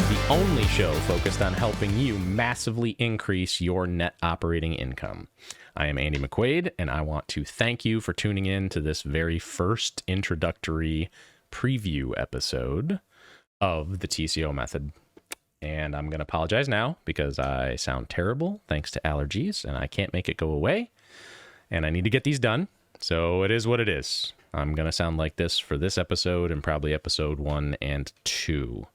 the only show focused on helping you massively increase your net operating income. I am Andy McQuade, and I want to thank you for tuning in to this very first introductory preview episode of the TCO Method. And I'm going to apologize now because I sound terrible thanks to allergies, and I can't make it go away. And I need to get these done, so it is what it is. I'm going to sound like this for this episode and probably episode 1 and 2.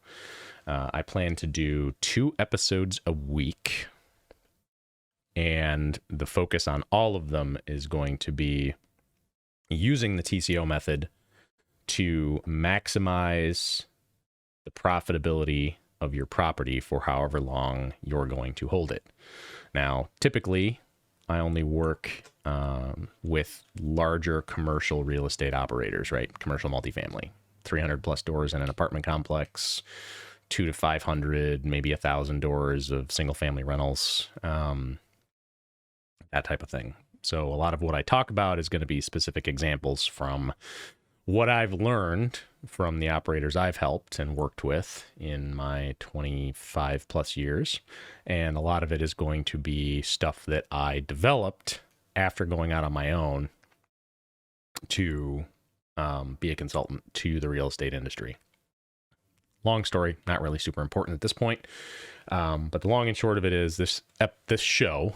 I plan to do 2 episodes a week, and the focus on all of them is going to be using the TCO method to maximize the profitability of your property for however long you're going to hold it. Now, typically, I only work with larger commercial real estate operators, right? Commercial multifamily, 300 plus doors in an apartment complex, 200 to 500, maybe 1,000 doors of single family rentals, that type of thing. So a lot of what I talk about is going to be specific examples from what I've learned from the operators I've helped and worked with in my 25 plus years. And a lot of it is going to be stuff that I developed after going out on my own to be a consultant to the real estate industry. Long story, not really super important at this point. But the long and short of it is this show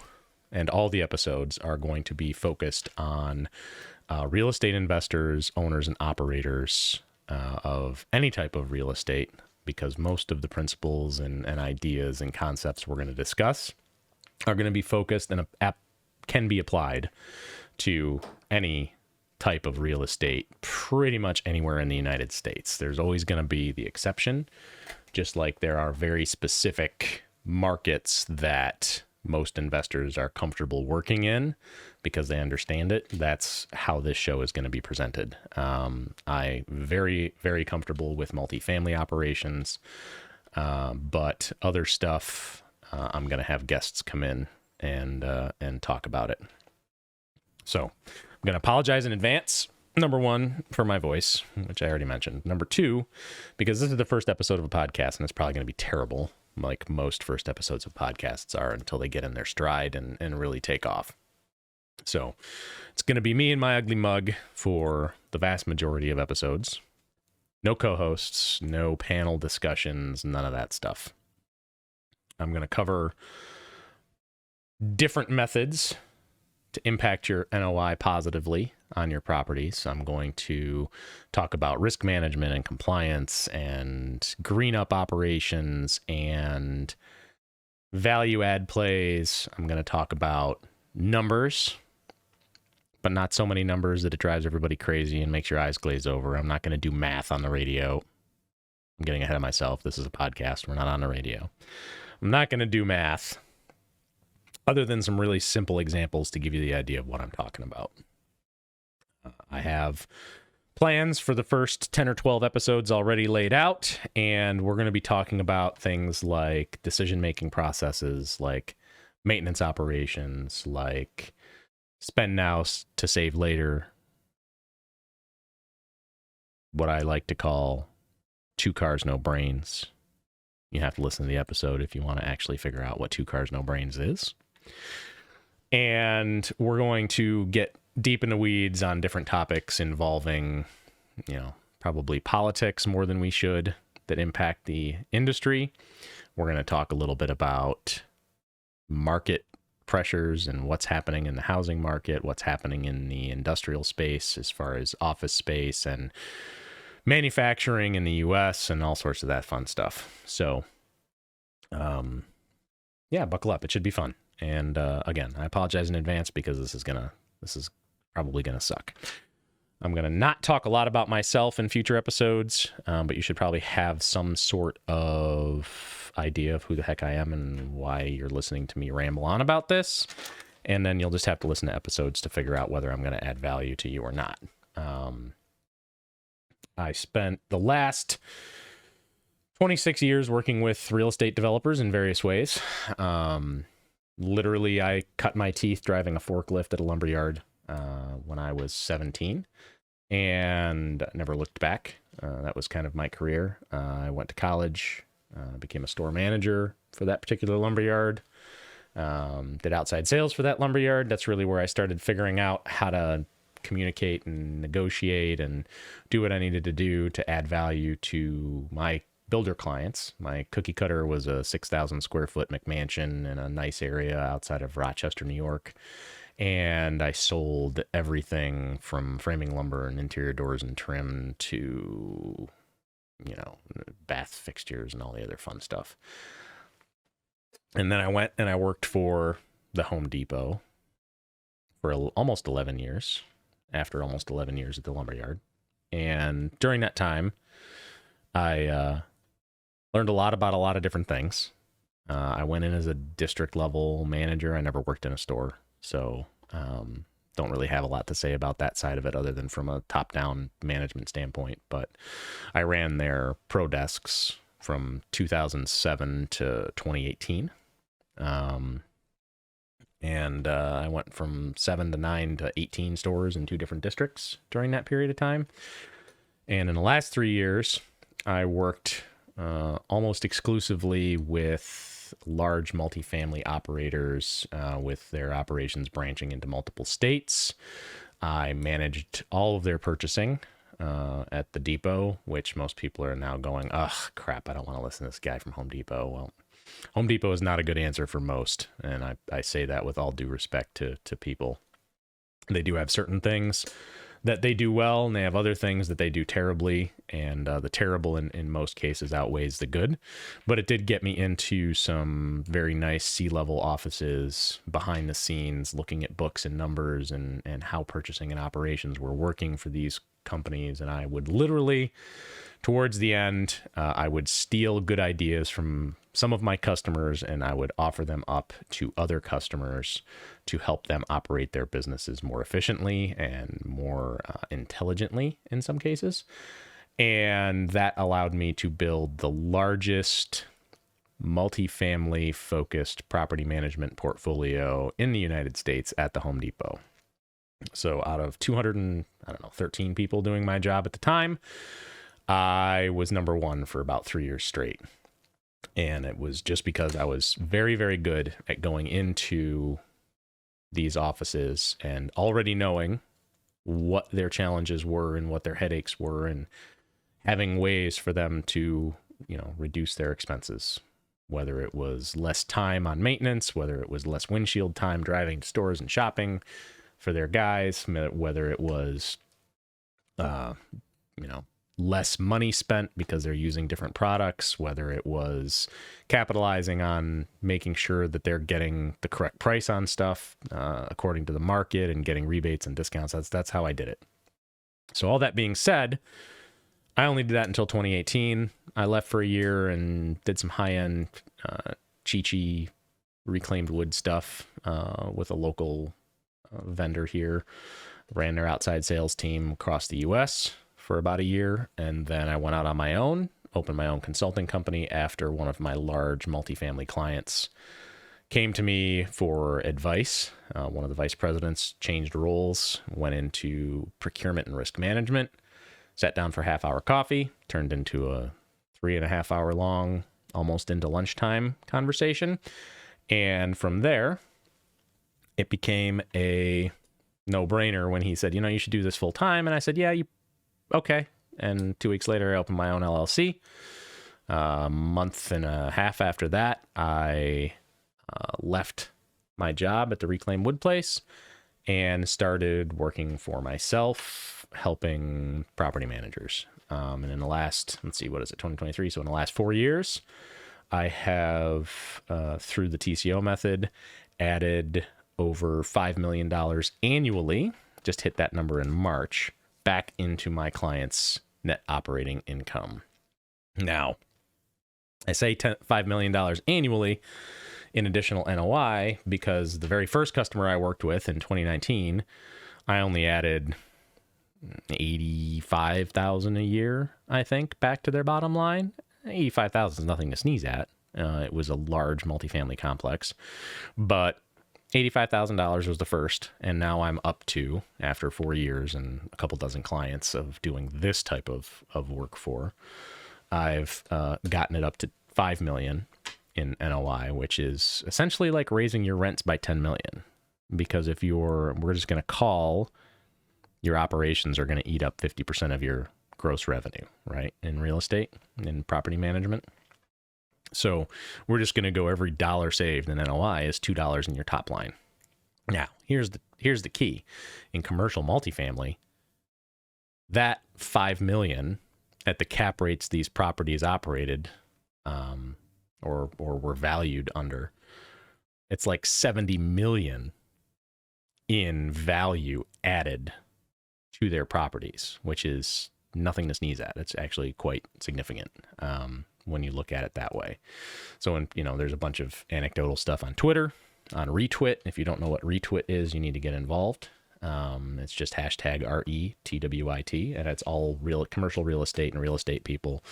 and all the episodes are going to be focused on real estate investors, owners, and operators of any type of real estate, because most of the principles and ideas and concepts we're going to discuss are going to be focused and can be applied to any type of real estate pretty much anywhere in the United States. There's always going to be the exception, just like there are very specific markets that most investors are comfortable working in because they understand it. That's how this show is going to be presented. I'm very, very comfortable with multifamily operations, but other stuff, I'm going to have guests come in and talk about it. So I'm going to apologize in advance. Number 1, for my voice, which I already mentioned. Number 2, because this is the first episode of a podcast and it's probably going to be terrible, like most first episodes of podcasts are, until they get in their stride and really take off. So it's going to be me and my ugly mug for the vast majority of episodes. No co-hosts, no panel discussions, none of that stuff. I'm going to cover different methods to impact your NOI positively on your properties. I'm going to talk about risk management and compliance and green up operations and value add plays. I'm going to talk about numbers, but not so many numbers that it drives everybody crazy and makes your eyes glaze over. I'm not going to do math on the radio. I'm getting ahead of myself. This is a podcast. We're not on the radio. I'm not going to do math, other than some really simple examples to give you the idea of what I'm talking about. I have plans for the first 10 or 12 episodes already laid out, and we're going to be talking about things like decision-making processes, like maintenance operations, like spend now to save later, what I like to call 2 cars, no brains. You have to listen to the episode if you want to actually figure out what 2 cars, no brains is. And we're going to get deep in the weeds on different topics involving, probably politics more than we should, that impact the industry. We're going to talk a little bit about market pressures and what's happening in the housing market, what's happening in the industrial space as far as office space and manufacturing in the US and all sorts of that fun stuff. So, buckle up. It should be fun. And again, I apologize in advance because this is probably gonna suck. I'm gonna not talk a lot about myself in future episodes, but you should probably have some sort of idea of who the heck I am and why you're listening to me ramble on about this. And then you'll just have to listen to episodes to figure out whether I'm gonna add value to you or not. I spent the last 26 years working with real estate developers in various ways. Literally, I cut my teeth driving a forklift at a lumberyard when I was 17 and never looked back. That was kind of my career. I went to college, Became a store manager for that particular lumberyard. Did outside sales for that lumberyard. That's really where I started figuring out how to communicate and negotiate and do what I needed to do to add value to my builder clients. My cookie cutter was a 6,000 square foot McMansion in a nice area outside of Rochester, New York. And I sold everything from framing lumber and interior doors and trim to, bath fixtures and all the other fun stuff. And then I went and I worked for the Home Depot for almost 11 years, after almost 11 years at the lumberyard. And during that time, I learned a lot about a lot of different things. I went in as a district level manager. I never worked in a store, so don't really have a lot to say about that side of it other than from a top-down management standpoint. But I ran their pro desks from 2007 to 2018. And I went from 7 to 9 to 18 stores in 2 different districts during that period of time. And in the last 3 years, I worked almost exclusively with large multifamily operators with their operations branching into multiple states. I managed all of their purchasing at the Depot, which most people are now going, ugh, crap, I don't want to listen to this guy from Home Depot. Well, Home Depot is not a good answer for most, and I say that with all due respect to people. They do have certain things that they do well, and they have other things that they do terribly, and the terrible in most cases outweighs the good. But it did get me into some very nice C-level offices behind the scenes, looking at books and numbers and how purchasing and operations were working for these companies. And I would literally, towards the end, I would steal good ideas from some of my customers, and I would offer them up to other customers to help them operate their businesses more efficiently and more intelligently in some cases. And that allowed me to build the largest multifamily focused property management portfolio in the United States at the Home Depot. So out of 213 people doing my job at the time, I was number 1 for about 3 years straight. And it was just because I was very, very good at going into these offices and already knowing what their challenges were and what their headaches were, and having ways for them to, reduce their expenses, whether it was less time on maintenance, whether it was less windshield time driving to stores and shopping for their guys, whether it was, less money spent because they're using different products, whether it was capitalizing on making sure that they're getting the correct price on stuff according to the market and getting rebates and discounts. That's how I did it. So all that being said, I only did that until 2018. I left for a year and did some high-end Chi-Chi reclaimed wood stuff with a local vendor here. Ran their outside sales team across the U.S. for about a year, and then I went out on my own, opened my own consulting company after one of my large multifamily clients came to me for advice. One of the vice presidents changed roles, went into procurement and risk management, sat down for half-hour coffee, turned into a 3.5-hour long, almost into lunchtime conversation. And from there, it became a no-brainer when he said, you should do this full time. And I said, yeah, okay. And 2 weeks later, I opened my own LLC. A month and a half after that, I left my job at the reclaimed wood place and started working for myself, helping property managers. And in the last, 2023? So in the last 4 years, I have, through the TCO method, added over $5 million annually, just hit that number in March, back into my clients' net operating income. Now, I say $5 million annually in additional NOI because the very first customer I worked with in 2019, I only added $85,000 a year, I think, back to their bottom line. $85,000 is nothing to sneeze at. It was a large multifamily complex, but $85,000 was the first, and now I'm up to, after 4 years and a couple dozen clients of doing this type of work for, I've gotten it up to $5 million in NOI, which is essentially like raising your rents by $10 million. Because if we're just going to call your operations are going to eat up 50% of your gross revenue, right? In real estate, in property management. So we're just going to go every dollar saved in NOI is $2 in your top line. Now, here's the key. In commercial multifamily, that $5 million at the cap rates these properties operated or were valued under, it's like $70 million in value added to their properties, which is nothing to sneeze at. It's actually quite significant when you look at it that way. So, there's a bunch of anecdotal stuff on Twitter, on Retwit. If you don't know what Retwit is, you need to get involved. It's just hashtag RETWIT, and it's all commercial real estate and real estate people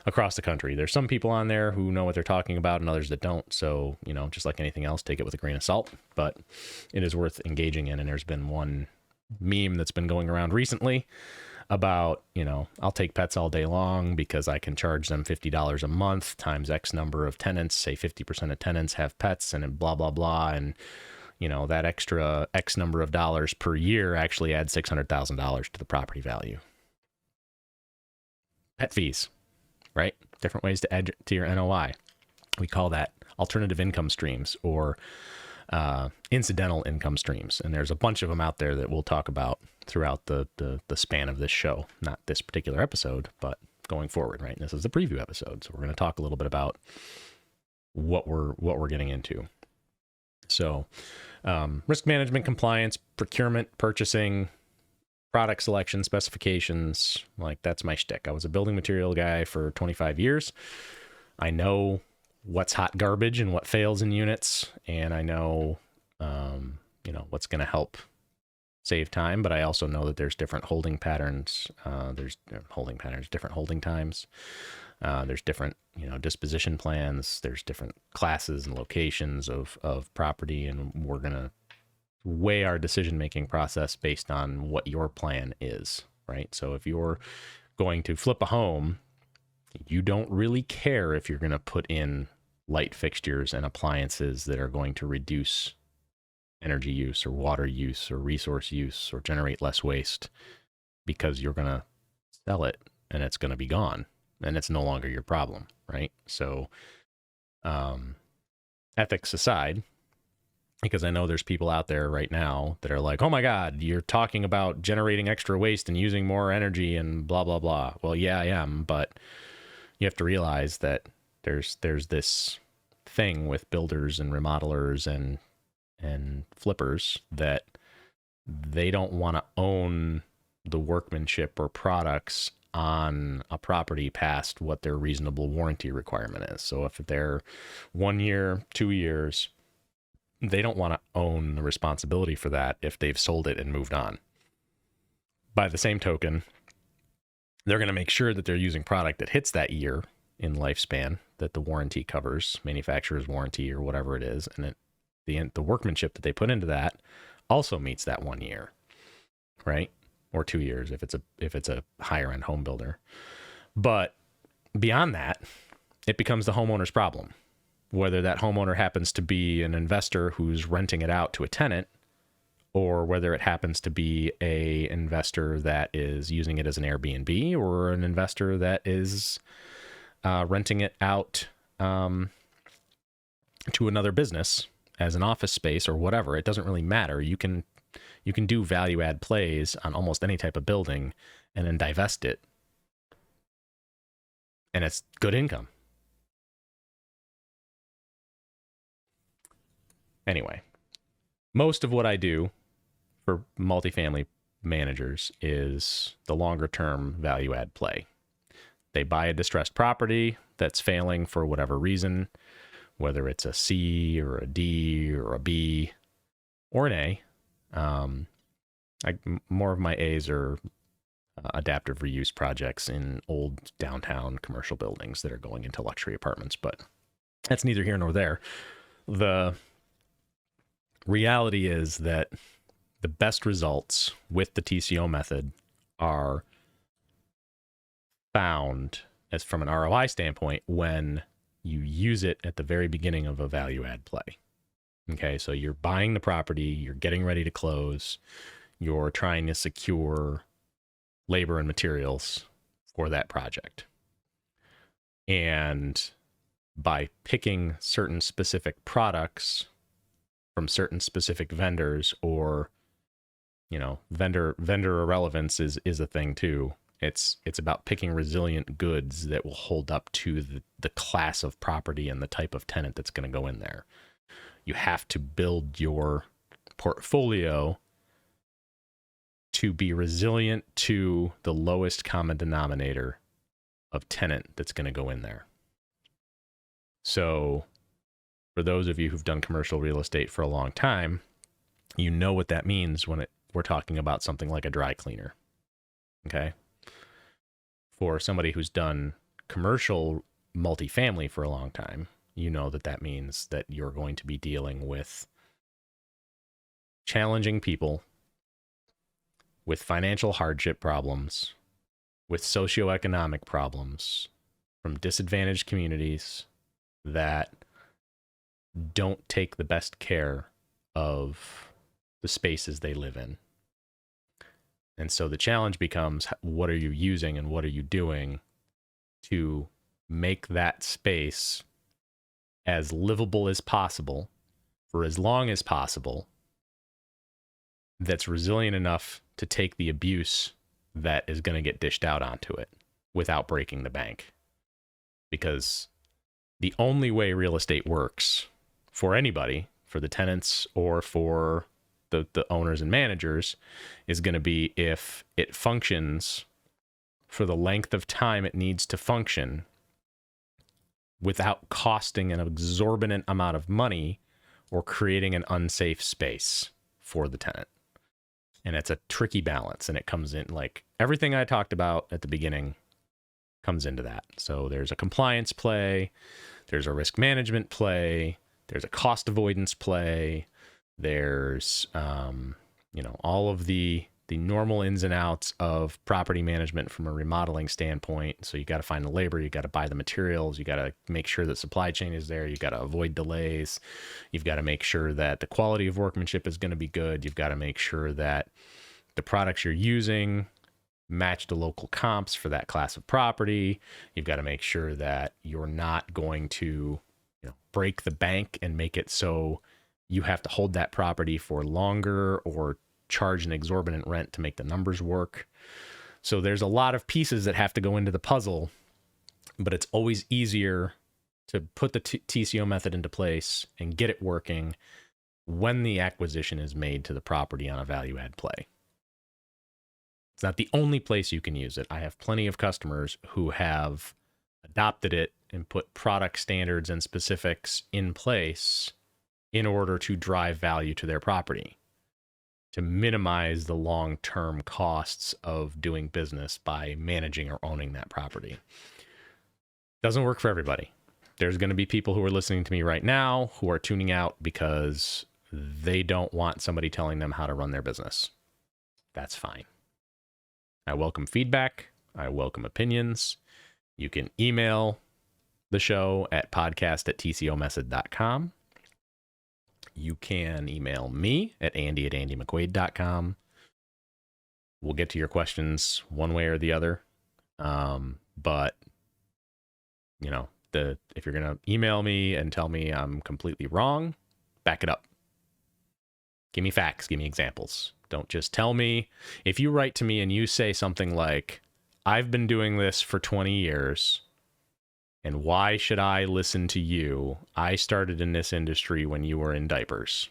across the country. There's some people on there who know what they're talking about and others that don't. So, just like anything else, take it with a grain of salt, but it is worth engaging in. And there's been one meme that's been going around recently about, I'll take pets all day long because I can charge them $50 a month times X number of tenants, say 50% of tenants have pets and blah, blah, blah. And, that extra X number of dollars per year actually adds $600,000 to the property value. Pet fees, right? Different ways to add to your NOI. We call that alternative income streams or incidental income streams. And there's a bunch of them out there that we'll talk about throughout the span of this show. Not this particular episode, but going forward, right? This is the preview episode. So we're going to talk a little bit about what we're getting into. So risk management, compliance, procurement, purchasing, product selection, specifications, like that's my shtick. I was a building material guy for 25 years. I know what's hot garbage and what fails in units, and I know, what's going to help save time, but I also know that there's different holding patterns. Different holding times. There's different, disposition plans. There's different classes and locations of property, and we're going to weigh our decision-making process based on what your plan is, right? So if you're going to flip a home, you don't really care if you're going to put in light fixtures and appliances that are going to reduce energy use or water use or resource use or generate less waste, because you're going to sell it and it's going to be gone and it's no longer your problem, right? So ethics aside, because I know there's people out there right now that are like, oh my God, you're talking about generating extra waste and using more energy and blah, blah, blah. Well, yeah, I am, but you have to realize that there's this thing with builders and remodelers and flippers that they don't want to own the workmanship or products on a property past what their reasonable warranty requirement is. So if they're 1 year, 2 years, they don't want to own the responsibility for that if they've sold it and moved on. By the same token, they're going to make sure that they're using product that hits that year in lifespan that the warranty covers, manufacturer's warranty or whatever it is, and the workmanship that they put into that also meets that 1 year, right? Or 2 years if it's a higher end home builder. But beyond that, it becomes the homeowner's problem. Whether that homeowner happens to be an investor who's renting it out to a tenant, or whether it happens to be a investor that is using it as an Airbnb, or an investor that is renting it out to another business as an office space or whatever. It doesn't really matter. You can do value add plays on almost any type of building and then divest it, and it's good income. Anyway, most of what I do for multifamily managers is the longer term value add play. They buy a distressed property that's failing for whatever reason, whether it's a C or a D or a B or an A. More of my A's are adaptive reuse projects in old downtown commercial buildings that are going into luxury apartments, but that's neither here nor there. The reality is that the best results with the TCO method are found, as from an ROI standpoint, when you use it at the very beginning of a value add play. Okay, so you're buying the property, you're getting ready to close, you're trying to secure labor and materials for that project. And by picking certain specific products from certain specific vendors, or, you know, vendor irrelevance is a thing too. It's about picking resilient goods that will hold up to the class of property and the type of tenant that's going to go in there. You have to build your portfolio to be resilient to the lowest common denominator of tenant that's going to go in there. So for those of you who've done commercial real estate for a long time, you know what that means when we're talking about something like a dry cleaner. Okay. For somebody who's done commercial multifamily for a long time, you know that means that you're going to be dealing with challenging people, with financial hardship problems, with socioeconomic problems, from disadvantaged communities that don't take the best care of the spaces they live in. And so the challenge becomes, what are you using and what are you doing to make that space as livable as possible for as long as possible, that's resilient enough to take the abuse that is going to get dished out onto it without breaking the bank. Because the only way real estate works for anybody, for the tenants or for the owners and managers, is going to be if it functions for the length of time it needs to function without costing an exorbitant amount of money or creating an unsafe space for the tenant. And it's a tricky balance, and it comes in, like everything I talked about at the beginning comes into that. So there's a compliance play, there's a risk management play, there's a cost avoidance play, there's all of the normal ins and outs of property management from a remodeling standpoint. So you got to find the labor, you got to buy the materials, you got to make sure that supply chain is there, you got to avoid delays, you've got to make sure that the quality of workmanship is going to be good, you've got to make sure that the products you're using match the local comps for that class of property, you've got to make sure that you're not going to break the bank and make it so you have to hold that property for longer or charge an exorbitant rent to make the numbers work. So there's a lot of pieces that have to go into the puzzle, but it's always easier to put the TCO method into place and get it working when the acquisition is made to the property on a value add play. It's not the only place you can use it. I have plenty of customers who have adopted it and put product standards and specifics in place in order to drive value to their property, to minimize the long-term costs of doing business by managing or owning that property. Doesn't work for everybody. There's going to be people who are listening to me right now who are tuning out because they don't want somebody telling them how to run their business. That's fine. I welcome feedback. I welcome opinions. You can email the show at podcast@tcomethod.com. You can email me at andy@andymcquade.com. We'll get to your questions one way or the other. But if you're going to email me and tell me I'm completely wrong, back it up. Give me facts, give me examples. Don't just tell me. If you write to me and you say something like, I've been doing this for 20 years, and why should I listen to you? I started in this industry when you were in diapers.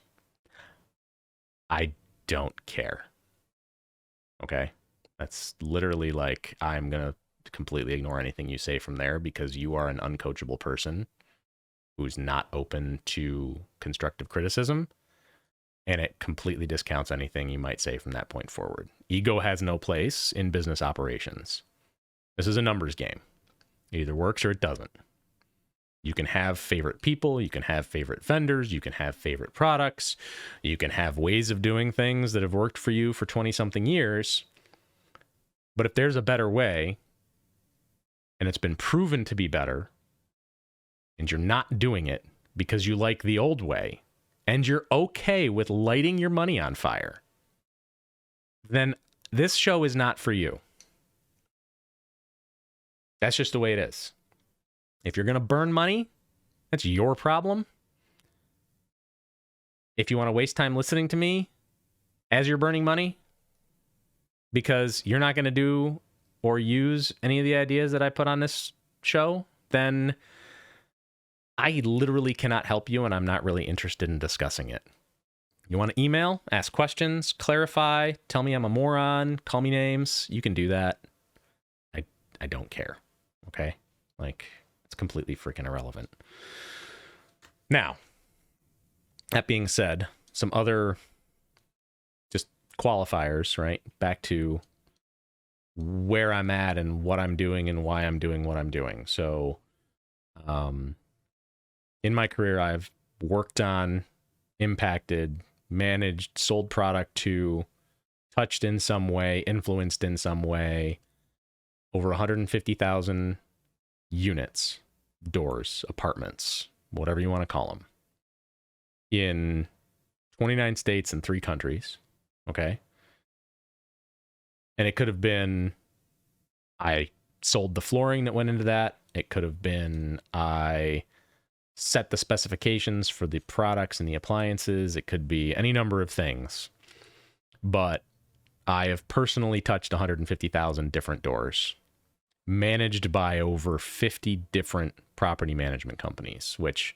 I don't care. Okay? That's literally like, I'm going to completely ignore anything you say from there because you are an uncoachable person who's not open to constructive criticism, and it completely discounts anything you might say from that point forward. Ego has no place in business operations. This is a numbers game. It either works or it doesn't. You can have favorite people, you can have favorite vendors, you can have favorite products, you can have ways of doing things that have worked for you for 20-something years. But if there's a better way, and it's been proven to be better, and you're not doing it because you like the old way, and you're okay with lighting your money on fire, then this show is not for you. That's just the way it is. If you're going to burn money, that's your problem. If you want to waste time listening to me as you're burning money because you're not going to do or use any of the ideas that I put on this show, then I literally cannot help you, and I'm not really interested in discussing it. You want to email, ask questions, clarify, tell me I'm a moron, call me names, you can do that. I don't care, okay? Like, it's completely freaking irrelevant. Now, that being said, some other just qualifiers, right? Back to where I'm at and what I'm doing and why I'm doing what I'm doing. So, in my career, I've worked on, impacted, managed, sold product to, touched in some way, influenced in some way, over 150,000 units, doors, apartments, whatever you want to call them, in 29 states and 3 countries, okay? And it could have been I sold the flooring that went into that. It could have been I set the specifications for the products and the appliances. It could be any number of things. But I have personally touched 150,000 different doors, managed by over 50 different property management companies, which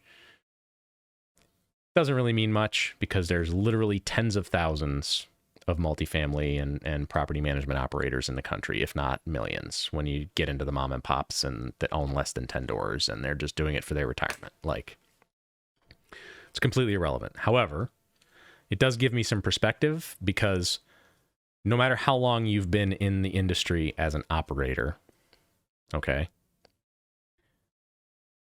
doesn't really mean much because there's literally tens of thousands of multifamily and property management operators in the country, if not millions, when you get into the mom and pops and that own less than 10 doors and they're just doing it for their retirement. Like, it's completely irrelevant. However, it does give me some perspective because no matter how long you've been in the industry as an operator, okay,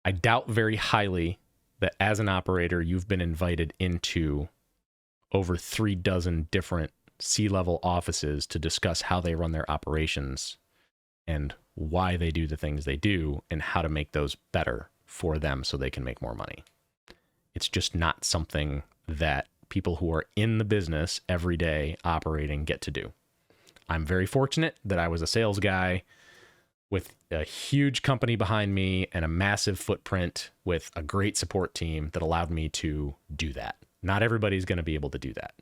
I doubt very highly that as an operator, you've been invited into over 3 dozen different C-level offices to discuss how they run their operations and why they do the things they do and how to make those better for them so they can make more money. It's just not something that people who are in the business every day operating get to do. I'm very fortunate that I was a sales guy with a huge company behind me and a massive footprint with a great support team that allowed me to do that. Not everybody's going to be able to do that.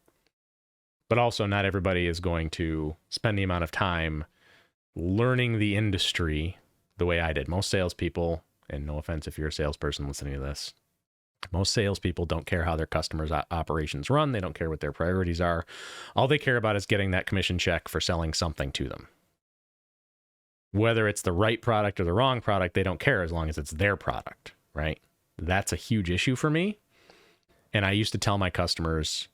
But also not everybody is going to spend the amount of time learning the industry the way I did. Most salespeople, and no offense if you're a salesperson listening to this, most salespeople don't care how their customers' operations run. They don't care what their priorities are. All they care about is getting that commission check for selling something to them. Whether it's the right product or the wrong product, they don't care as long as it's their product, right? That's a huge issue for me. And I used to tell my customers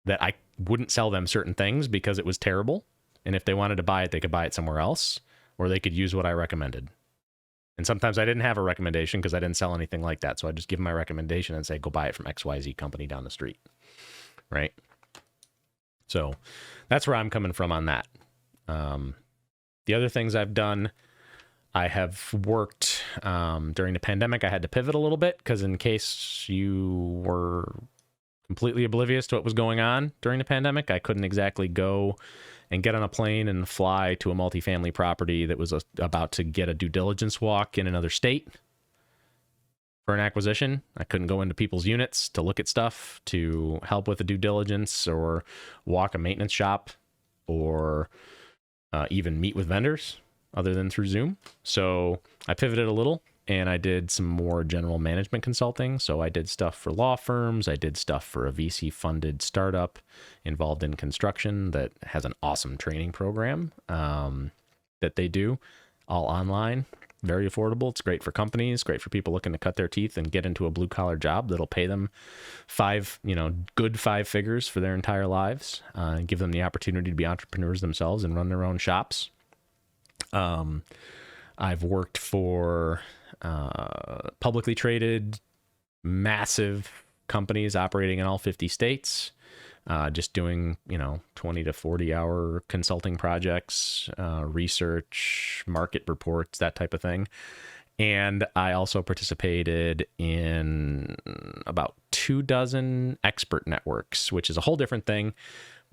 that I wouldn't sell them certain things because it was terrible. And if they wanted to buy it, they could buy it somewhere else, or they could use what I recommended. And sometimes I didn't have a recommendation because I didn't sell anything like that. So I just give them my recommendation and say, go buy it from XYZ company down the street. Right? So that's where I'm coming from on that. The other things I've done, I have worked during the pandemic. I had to pivot a little bit because in case you were completely oblivious to what was going on during the pandemic, I couldn't exactly go and get on a plane and fly to a multifamily property that was about to get a due diligence walk in another state for an acquisition. I couldn't go into people's units to look at stuff, to help with the due diligence or walk a maintenance shop or even meet with vendors other than through Zoom. So I pivoted a little and I did some more general management consulting. So I did stuff for law firms. I did stuff for a VC funded startup involved in construction that has an awesome training program that they do all online. Very affordable. It's great for companies, great for people looking to cut their teeth and get into a blue collar job that'll pay them good 5 figures for their entire lives, and give them the opportunity to be entrepreneurs themselves and run their own shops. I've worked for publicly traded, massive companies operating in all 50 states, just doing, 20 to 40 hour consulting projects, research, market reports, that type of thing. And I also participated in about 24 expert networks, which is a whole different thing.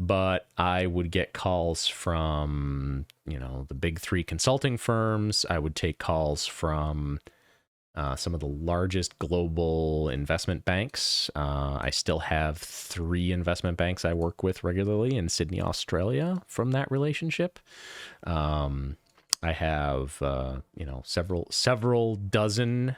But I would get calls from, the big three consulting firms. I would take calls from some of the largest global investment banks. I still have 3 investment banks I work with regularly in Sydney, Australia from that relationship. I have, several dozen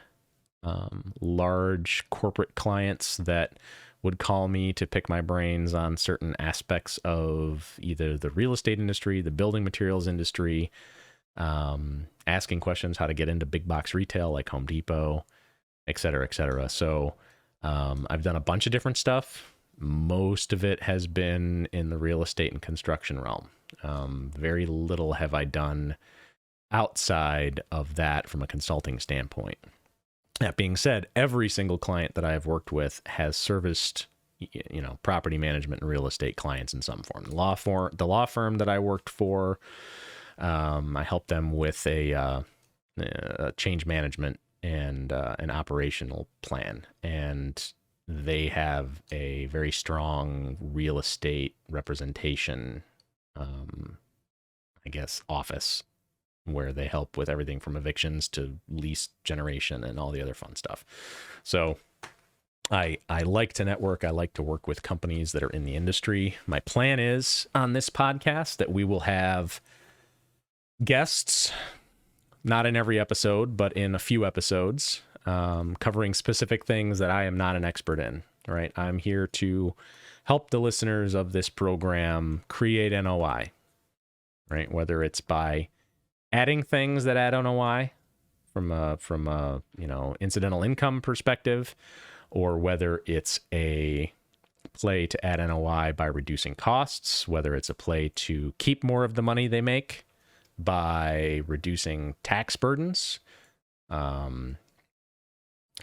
large corporate clients that would call me to pick my brains on certain aspects of either the real estate industry, the building materials industry, asking questions how to get into big box retail like Home Depot, et cetera, et cetera. So I've done a bunch of different stuff. Most of it has been in the real estate and construction realm. Very little have I done outside of that from a consulting standpoint. That being said, every single client that I have worked with has serviced, property management and real estate clients in some form. The law firm that I worked for, I helped them with a change management and an operational plan, and they have a very strong real estate representation, office, where they help with everything from evictions to lease generation and all the other fun stuff. So I like to network. I like to work with companies that are in the industry. My plan is on this podcast that we will have guests, not in every episode, but in a few episodes, covering specific things that I am not an expert in, right? I'm here to help the listeners of this program create NOI, right? Whether it's by adding things that add NOI from a incidental income perspective, or whether it's a play to add NOI by reducing costs, whether it's a play to keep more of the money they make by reducing tax burdens. All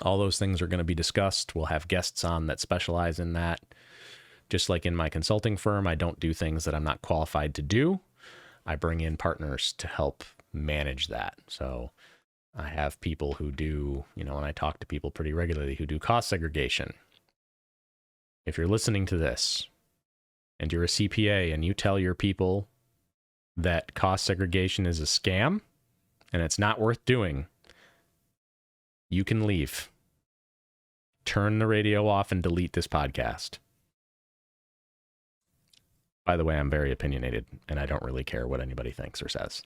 those things are going to be discussed. We'll have guests on that specialize in that. Just like in my consulting firm, I don't do things that I'm not qualified to do. I bring in partners to help manage that. So I have people who do, and I talk to people pretty regularly who do cost segregation. If you're listening to this and you're a CPA and you tell your people that cost segregation is a scam and it's not worth doing, you can leave. Turn the radio off and delete this podcast. By the way, I'm very opinionated and I don't really care what anybody thinks or says.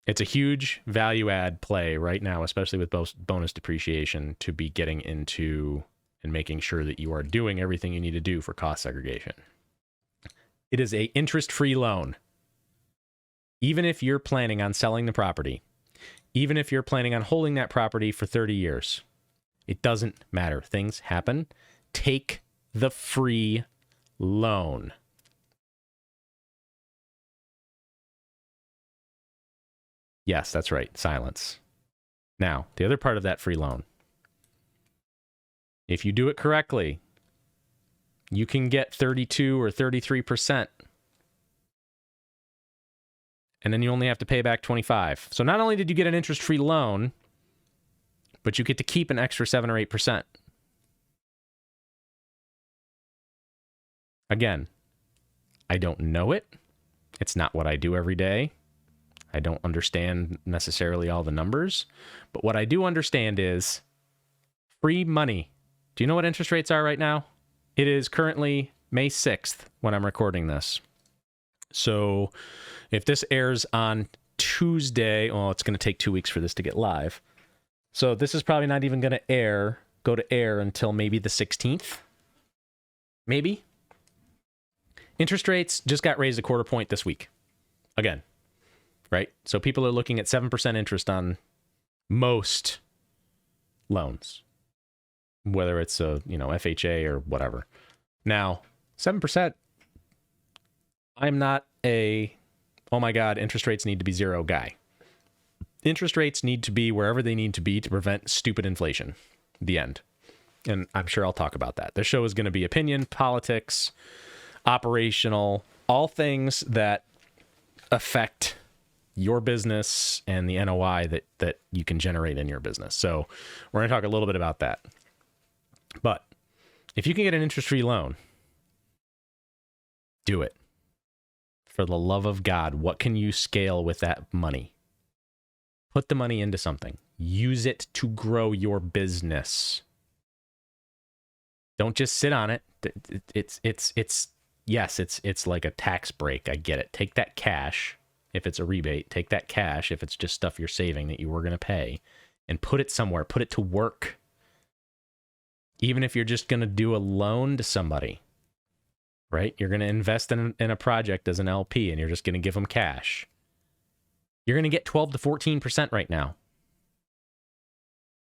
It's a huge value add play right now, especially with bonus depreciation, to be getting into and making sure that you are doing everything you need to do for cost segregation. It is a interest-free loan. Even if you're planning on selling the property, even if you're planning on holding that property for 30 years, it doesn't matter. Things happen. Take the free loan. Yes, that's right. Silence. Now, the other part of that free loan. If you do it correctly, you can get 32 or 33%. And then you only have to pay back 25. So not only did you get an interest-free loan, but you get to keep an extra 7 or 8%. Again, I don't know it. It's not what I do every day. I don't understand necessarily all the numbers, but what I do understand is free money. Do you know what interest rates are right now? It is currently May 6th when I'm recording this. So if this airs on Tuesday, it's going to take 2 weeks for this to get live. So this is probably not even going to go to air until maybe the 16th. Maybe. Interest rates just got raised a quarter point this week. Again. Right? So people are looking at 7% interest on most loans, whether it's a, FHA or whatever. Now, 7%, I'm not a, oh my God, interest rates need to be zero guy. Interest rates need to be wherever they need to be to prevent stupid inflation. The end. And I'm sure I'll talk about that. This show is going to be opinion, politics, operational, all things that affect your business and the NOI that you can generate in your business. So we're going to talk a little bit about that. But if you can get an interest-free loan, do it. For the love of God, what can you scale with that money? Put the money into something. Use it to grow your business. Don't just sit on it. It's like a tax break. I get it. Take that cash. If it's a rebate, take that cash. If it's just stuff you're saving that you were going to pay, and put it somewhere. Put it to work. Even if you're just going to do a loan to somebody, right? You're going to invest in a project as an LP, and you're just going to give them cash. You're going to get 12 to 14% right now.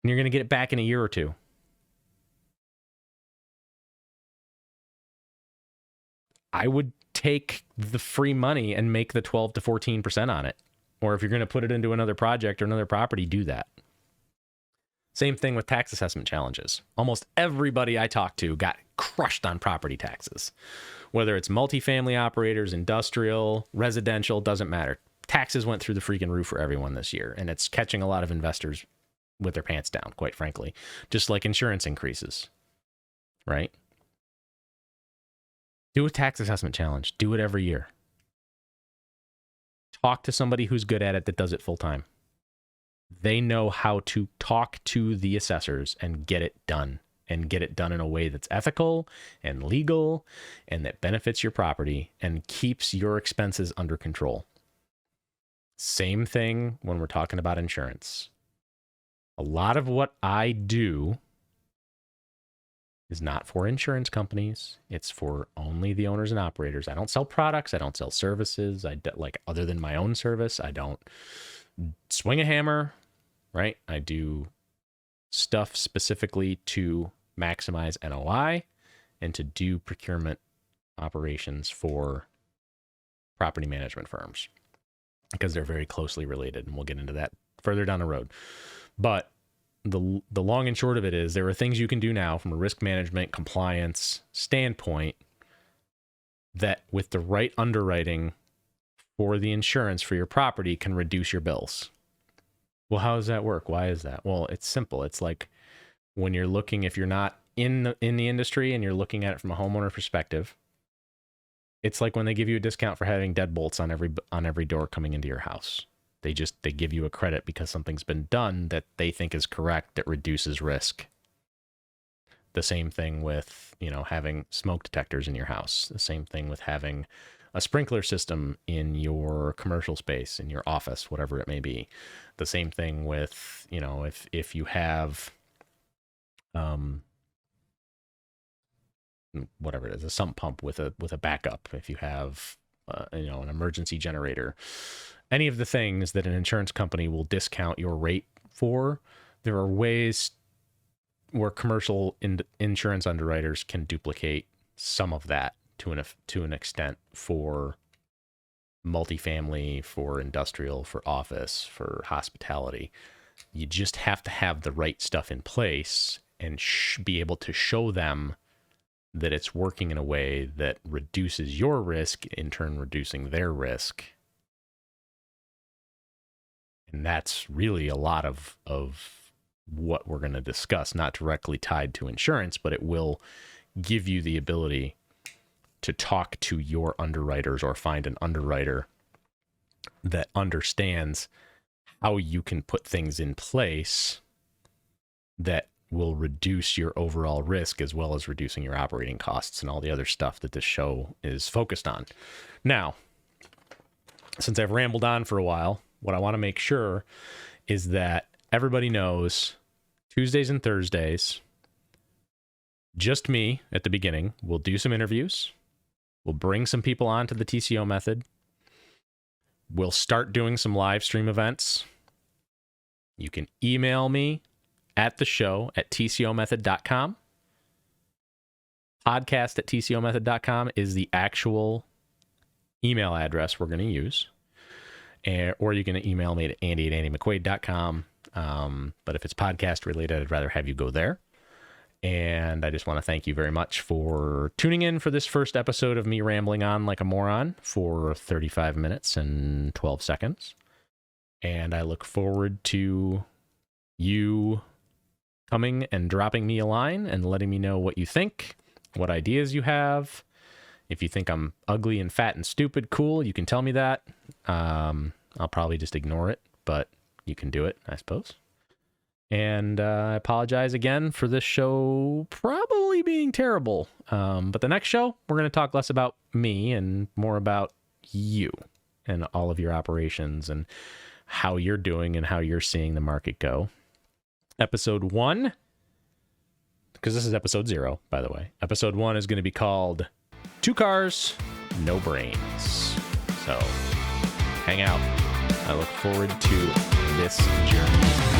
And you're going to get it back in a year or two. I would take the free money and make the 12 to 14% on it. Or if you're going to put it into another project or another property, do that. Same thing with tax assessment challenges. Almost everybody I talked to got crushed on property taxes. Whether it's multifamily operators, industrial, residential, doesn't matter. Taxes went through the freaking roof for everyone this year, and it's catching a lot of investors with their pants down, quite frankly. Just like insurance increases, right? Do a tax assessment challenge. Do it every year. Talk to somebody who's good at it that does it full time. They know how to talk to the assessors and get it done, and get it done in a way that's ethical and legal and that benefits your property and keeps your expenses under control. Same thing when we're talking about insurance. A lot of what I do is not for insurance companies. It's for only the owners and operators. I don't sell products. I don't sell services. Other than my own service, I don't swing a hammer, right? I do stuff specifically to maximize NOI and to do procurement operations for property management firms, because they're very closely related, and we'll get into that further down the road. But the long and short of it is, there are things you can do now from a risk management compliance standpoint that, with the right underwriting for the insurance for your property, can reduce your bills. Well, how does that work? Why is that? Well, it's simple. It's like when you're looking, if you're not in the industry and you're looking at it from a homeowner perspective, it's like when they give you a discount for having deadbolts on every door coming into your house. They give you a credit because something's been done that they think is correct, that reduces risk. The same thing with, having smoke detectors in your house. The same thing with having a sprinkler system in your commercial space, in your office, whatever it may be. The same thing with, if you have, whatever it is, a sump pump with a backup. If you have, an emergency generator, any of the things that an insurance company will discount your rate for, there are ways where commercial insurance underwriters can duplicate some of that to an extent for multifamily, for industrial, for office, for hospitality. You just have to have the right stuff in place and be able to show them that it's working in a way that reduces your risk, in turn reducing their risk. And that's really a lot of what we're going to discuss, not directly tied to insurance, but it will give you the ability to talk to your underwriters or find an underwriter that understands how you can put things in place that will reduce your overall risk, as well as reducing your operating costs and all the other stuff that this show is focused on. Now, since I've rambled on for a while, what I want to make sure is that everybody knows Tuesdays and Thursdays, just me at the beginning. We'll do some interviews. We'll bring some people onto the TCO Method. We'll start doing some live stream events. You can email me at the show at tcomethod.com. Podcast at tcomethod.com is the actual email address we're going to use. Or you can email me at andy@andymcquade.com. But if it's podcast related, I'd rather have you go there. And I just want to thank you very much for tuning in for this first episode of me rambling on like a moron for 35 minutes and 12 seconds. And I look forward to you coming and dropping me a line and letting me know what you think, what ideas you have. If you think I'm ugly and fat and stupid, cool, you can tell me that. I'll probably just ignore it, but you can do it, I suppose. And I apologize again for this show probably being terrible. But the next show, we're going to talk less about me and more about you and all of your operations and how you're doing and how you're seeing the market go. Episode 1, because this is episode 0, by the way. Episode 1 is going to be called 2 Cars, No Brains. So hang out. I look forward to this journey.